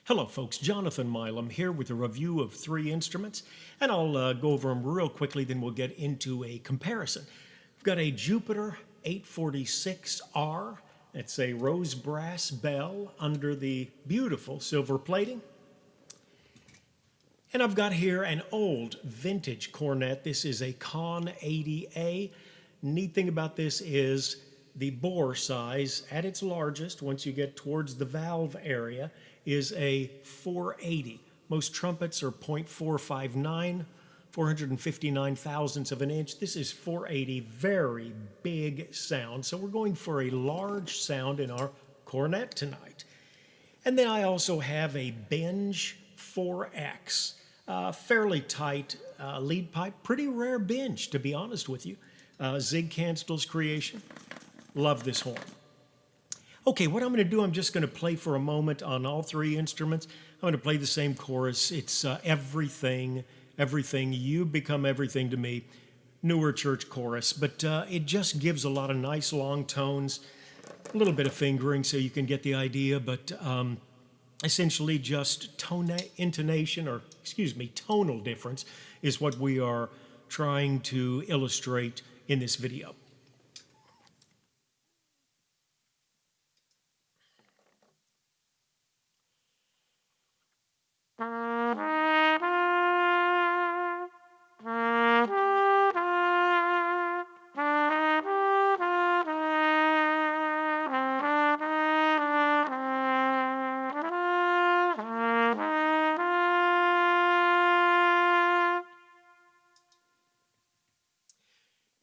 Hello folks, Jonathan Milam here with a review of three instruments, and I'll go over them real quickly, then we'll get into a comparison. We've got a Jupiter 846R. It's a rose brass bell under the beautiful silver plating. And I've got here an old vintage cornet. This is a Con 80A. Neat thing about this is the bore size at its largest, once you get towards the valve area, is a 480. Most trumpets are .459, 459 thousandths of an inch. This is 480, very big sound. So we're going for a large sound in our cornet tonight. And then I also have a Binge 4X, fairly tight lead pipe, pretty rare Binge to be honest with you. Zig Canstell's creation. Love this horn. Okay, what I'm going to do, I'm just going to play for a moment on all three instruments. I'm going to play the same chorus. It's everything, everything, you become everything to me. Newer church chorus, but it just gives a lot of nice long tones, a little bit of fingering so you can get the idea, but essentially just intonation, or excuse me, tonal difference is what we are trying to illustrate in this video.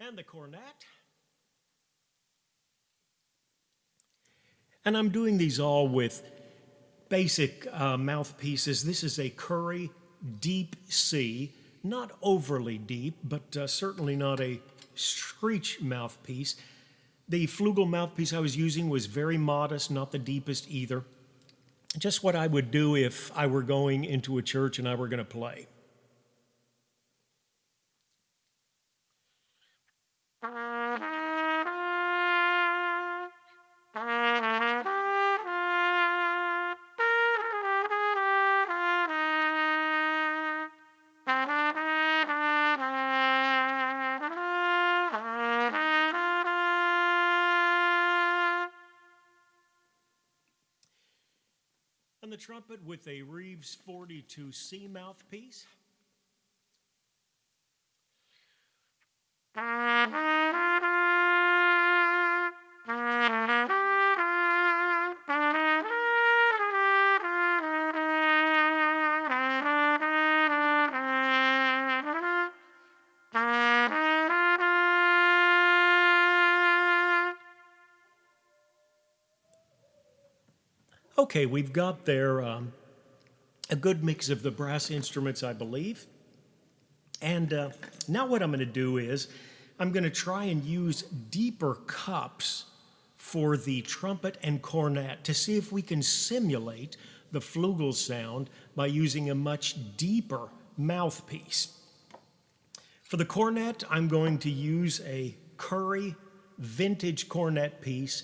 And the cornet. And I'm doing these all with basic mouthpieces. This is a Curry Deep C, not overly deep, but certainly not a screech mouthpiece. The Flugel mouthpiece I was using was very modest, not the deepest either. Just what I would do if I were going into a church and I were going to play. And the trumpet with a Reeves 42C mouthpiece. Okay, we've got there a good mix of the brass instruments, I believe. And now what I'm going to do is I'm going to try and use deeper cups for the trumpet and cornet to see if we can simulate the Flugel sound by using a much deeper mouthpiece. For the cornet, I'm going to use a Curry vintage cornet piece.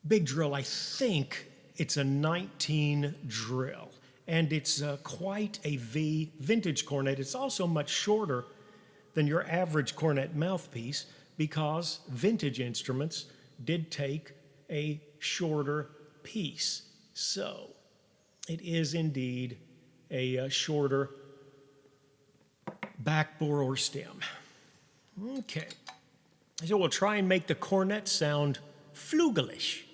Big drill, I think it's a 19 drill, and it's quite a V vintage cornet. It's also much shorter than your average cornet mouthpiece because vintage instruments did take a shorter piece. So it is indeed a shorter back bore or stem. Okay, so we'll try and make the cornet sound flugelish.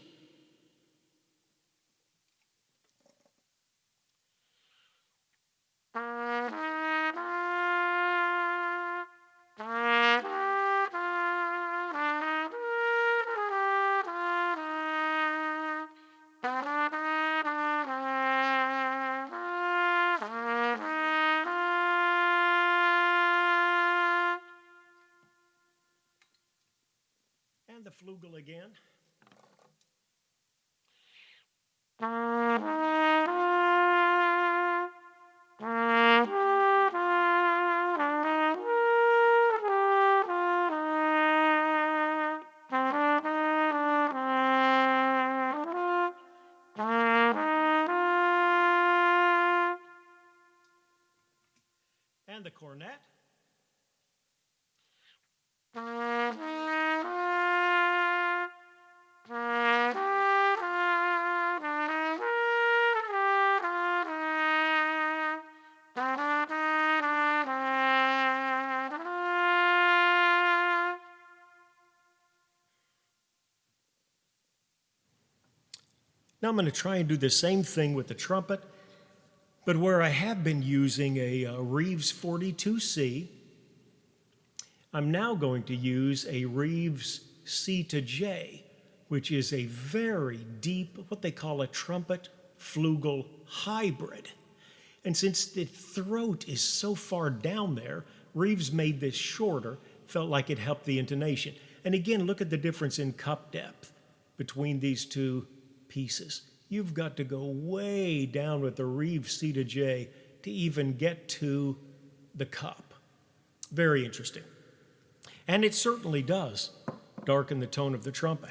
And the Flugel again. And the cornet. Now I'm going to try and do the same thing with the trumpet, but where I have been using a Reeves 42C, I'm now going to use a Reeves C to J, which is a very deep, what they call a trumpet flugel hybrid. And since the throat is so far down there, Reeves made this shorter, felt like it helped the intonation. And again, look at the difference in cup depth between these two pieces. You've got to go way down with the Reeves C to J to even get to the cup. Very interesting. And it certainly does darken the tone of the trumpet.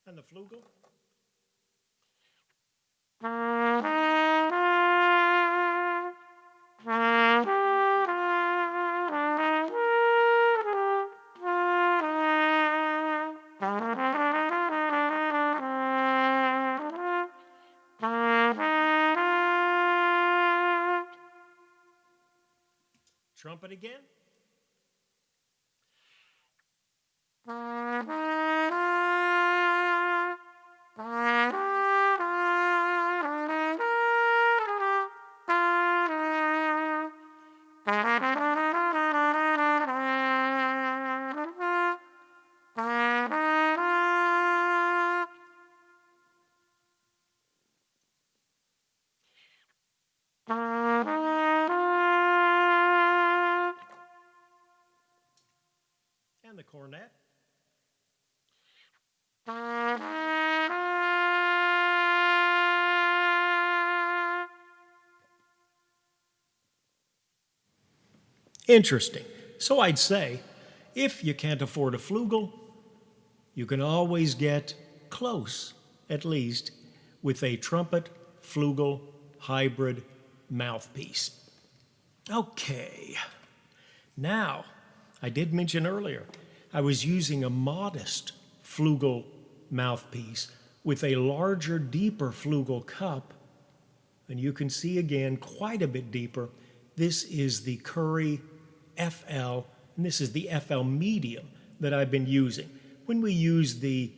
And the flugel. Trumpet again. And the cornet. Interesting. So I'd say, if you can't afford a flugel, you can always get close, at least, with a trumpet flugel hybrid mouthpiece. Okay. Now, I did mention earlier, I was using a modest flugel mouthpiece with a larger, deeper flugel cup, and you can see again quite a bit deeper. This is the Curry FL, and this is the FL medium that I've been using. When we use the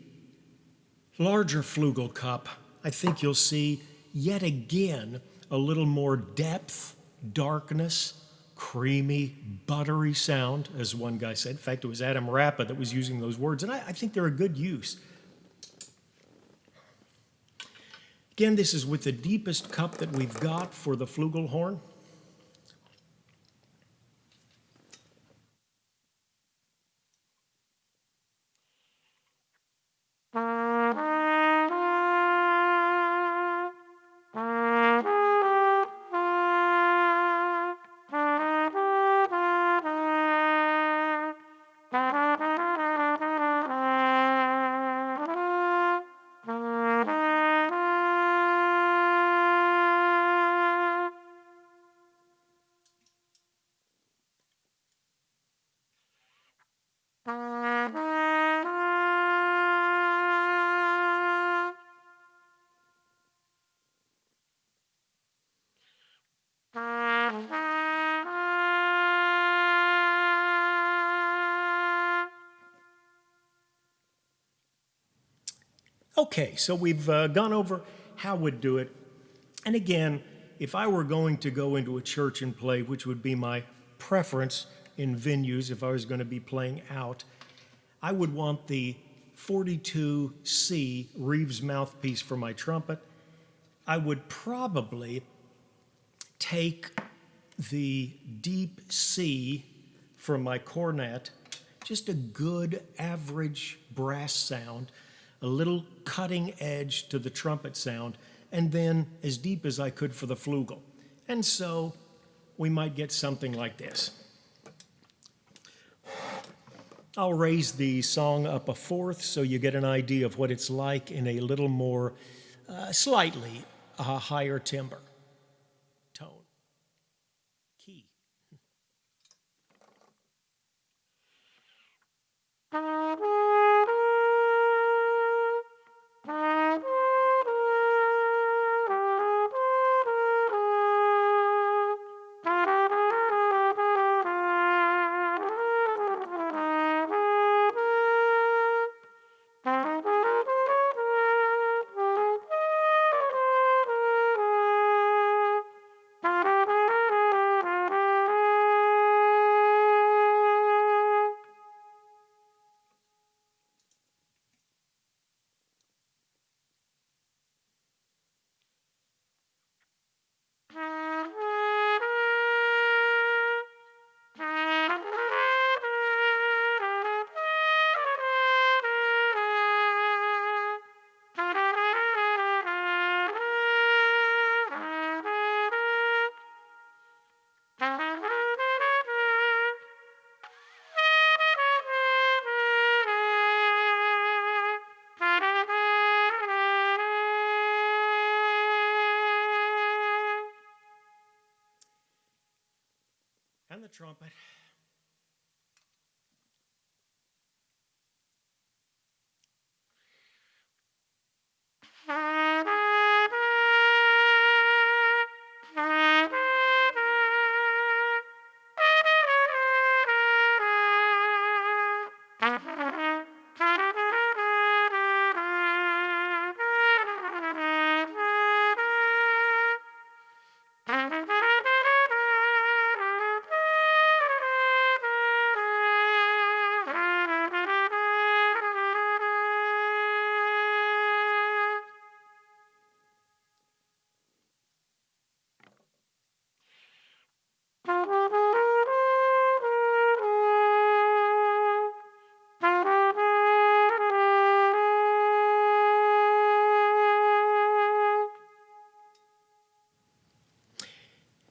larger flugel cup, I think you'll see yet again a little more depth, darkness, creamy, buttery sound, as one guy said. In fact, it was Adam Rappa that was using those words, and I think they're a good use. Again, this is with the deepest cup that we've got for the flugelhorn. Okay, so we've gone over how we'd do it. And again, if I were going to go into a church and play, which would be my preference in venues if I was going to be playing out, I would want the 42C Reeves mouthpiece for my trumpet. I would probably take the deep C from my cornet, just a good average brass sound, a little cutting edge to the trumpet sound, and then as deep as I could for the flugel. And so we might get something like this. I'll raise the song up a fourth so you get an idea of what it's like in a little more, slightly higher timbre. Tone. Key. And the trumpet.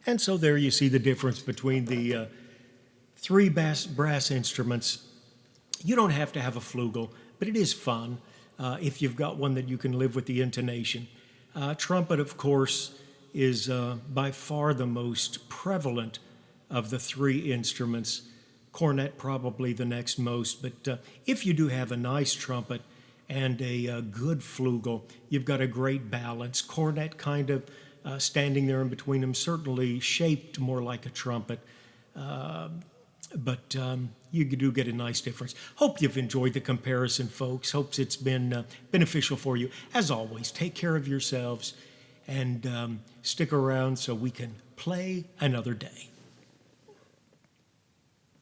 And so there you see the difference between the three brass instruments. You don't have to have a flugel, but it is fun if you've got one that you can live with the intonation. Trumpet, of course, is by far the most prevalent of the three instruments. Cornet probably the next most, but if you do have a nice trumpet and a good flugel, you've got a great balance. Cornet kind of standing there in between them, certainly shaped more like a trumpet, but you do get a nice difference. Hope you've enjoyed the comparison, folks. Hopes it's been beneficial for you. As always, take care of yourselves and stick around so we can play another day.